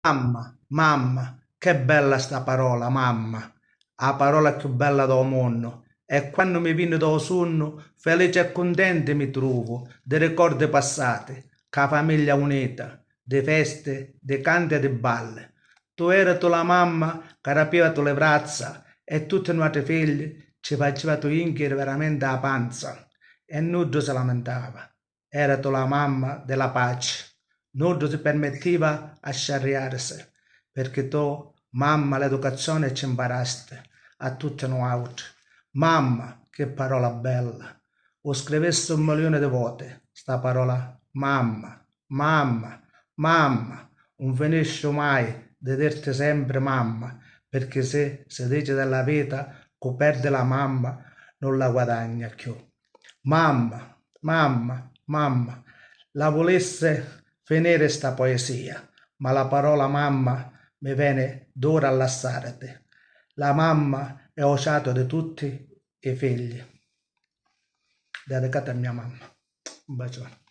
Mamma, mamma, che bella sta parola, mamma, la parola più bella del mondo. E quando mi viene da sonno, felice e contento mi trovo, dei ricordi passati, che la famiglia unita, di feste, di canti e di balle. Tu eri tu la mamma che rapiva tu le braccia e tutti i nostri figli ci faceva tu inchire veramente a panza e nudo si lamentava. Era tu la mamma della pace. Nudo si permetteva a sciarriarsi, perché tu, mamma, l'educazione ci imparasti a tutti noi altri. Mamma, che parola bella! O scrivessi 1 milione di volte sta parola mamma, mamma, mamma. Non finisce mai di dirti sempre mamma, perché se si dice della vita che perde la mamma, non la guadagna più. Mamma, mamma, mamma, la volesse finire sta poesia, ma la parola mamma mi viene d'ora a lasciarti. La mamma è osiato di tutti i figli. Dedicata a mia mamma. Un bacione.